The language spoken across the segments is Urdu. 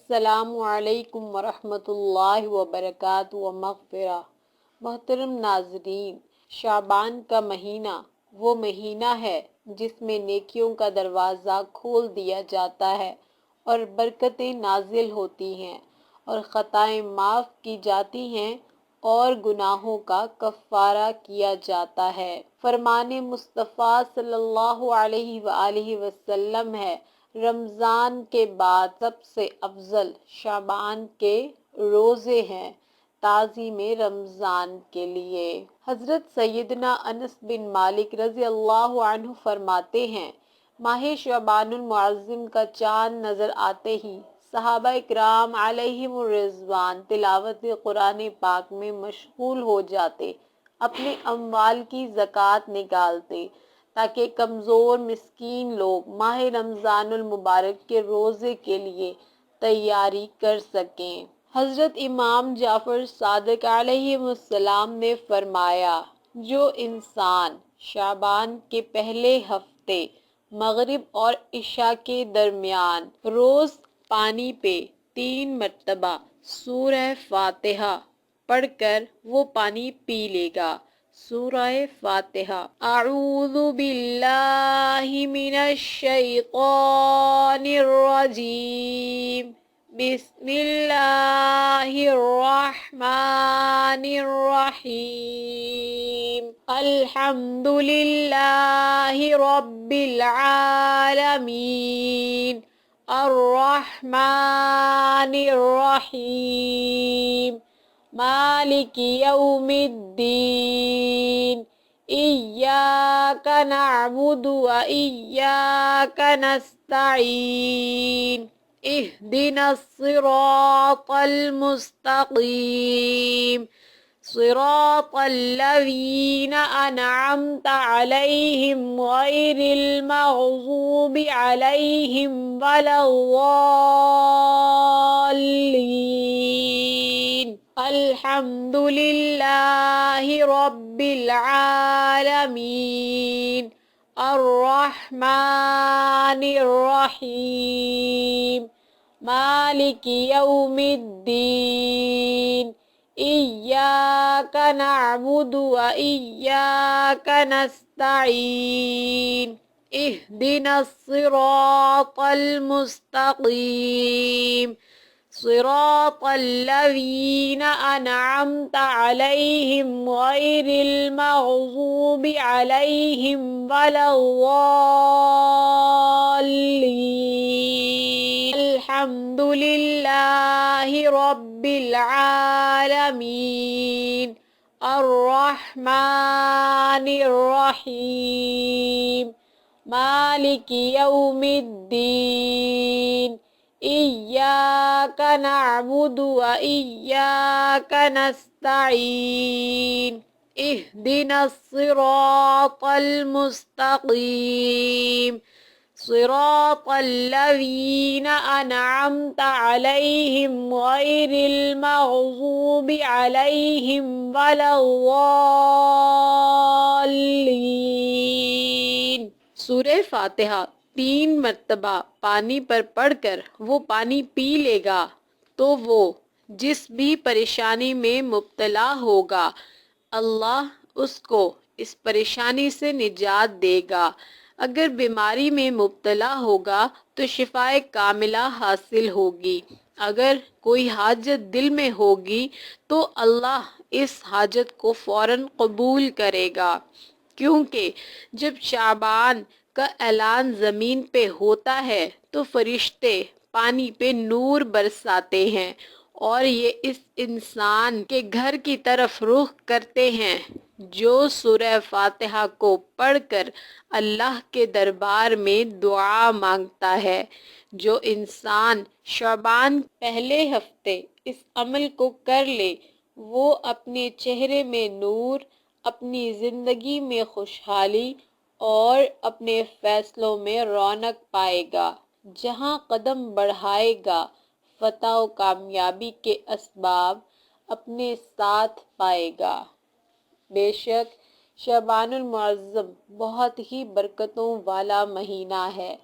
السلام علیکم ورحمۃ اللہ وبرکاتہ و مغفرہ۔ محترم ناظرین، شعبان کا مہینہ وہ مہینہ ہے جس میں نیکیوں کا دروازہ کھول دیا جاتا ہے اور برکتیں نازل ہوتی ہیں اور خطائیں معاف کی جاتی ہیں اور گناہوں کا کفارہ کیا جاتا ہے۔ فرمان مصطفیٰ صلی اللہ علیہ وآلہ وسلم ہے، رمضان کے بعد سب سے افضل شعبان کے روزے ہیں تعظیم رمضان کے لیے۔ حضرت سیدنا انس بن مالک رضی اللہ عنہ فرماتے ہیں، ماہ شعبان المعظم کا چاند نظر آتے ہی صحابہ اکرام علیہم الرضوان تلاوت قرآن پاک میں مشغول ہو جاتے، اپنے اموال کی زکوٰۃ نکالتے تاکہ کمزور مسکین لوگ ماہ رمضان المبارک کے روزے کے لیے تیاری کر سکیں۔ حضرت امام جعفر صادق علیہ السلام نے فرمایا، جو انسان شعبان کے پہلے ہفتے مغرب اور عشاء کے درمیان روز پانی پہ 3 مرتبہ سورہ فاتحہ پڑھ کر وہ پانی پی لے گا۔ سورہ فاتحہ۔ اعوذ باللہ من الشیطان الرجیم، بسم اللہ الرحمن الرحیم، الحمد للہ رب العالمین، الرحمن الرحیم، مالک یوم الدین، ایاک نعبد و ایاک نستعین، اہدنا الصراط المستقیم، صراط الذین انعمت علیہم غیر المغضوب علیہم ولا الضالین، الحمد للہ رب العالمین، الرحمن الرحیم، مالک یوم الدین، ایاک نعبد و ایاک نستعین، اہدنا الصراط المستقیم، صراط الذین انعمت علیہم غیر المغضوب علیہم ولا الضالین، الحمد للہ رب العالمین، الرحمن الرحیم، مالک یوم الدین، ایاک نعبد و ایاک نستعین، اہدنا الصراط المستقیم، صراط الذین انعمت علیہم غیر المغضوب علیہم ولا الضالین۔ سورہ فاتحہ 3 مرتبہ پانی پر پڑھ کر وہ پانی پی لے گا تو وہ جس بھی پریشانی میں مبتلا ہوگا اللہ اس کو اس پریشانی سے نجات دے گا۔ اگر بیماری میں مبتلا ہوگا تو شفائے کاملہ حاصل ہوگی۔ اگر کوئی حاجت دل میں ہوگی تو اللہ اس حاجت کو فوراً قبول کرے گا، کیونکہ جب شعبان کا اعلان زمین پہ ہوتا ہے تو فرشتے پانی پہ نور برساتے ہیں اور یہ اس انسان کے گھر کی طرف رخ کرتے ہیں جو سورہ فاتحہ کو پڑھ کر اللہ کے دربار میں دعا مانگتا ہے۔ جو انسان شعبان پہلے ہفتے اس عمل کو کر لے وہ اپنے چہرے میں نور، اپنی زندگی میں خوشحالی اور اپنے فیصلوں میں رونق پائے گا۔ جہاں قدم بڑھائے گا فتح و کامیابی کے اسباب اپنے ساتھ پائے گا۔ بے شک شعبان المعظم بہت ہی برکتوں والا مہینہ ہے۔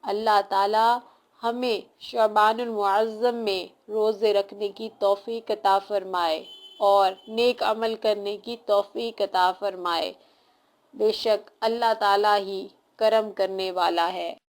اللہ تعالیٰ ہمیں شعبان المعظم میں روزے رکھنے کی توفیق عطا فرمائے اور نیک عمل کرنے کی توفیق عطا فرمائے۔ بے شک اللہ تعالیٰ ہی کرم کرنے والا ہے۔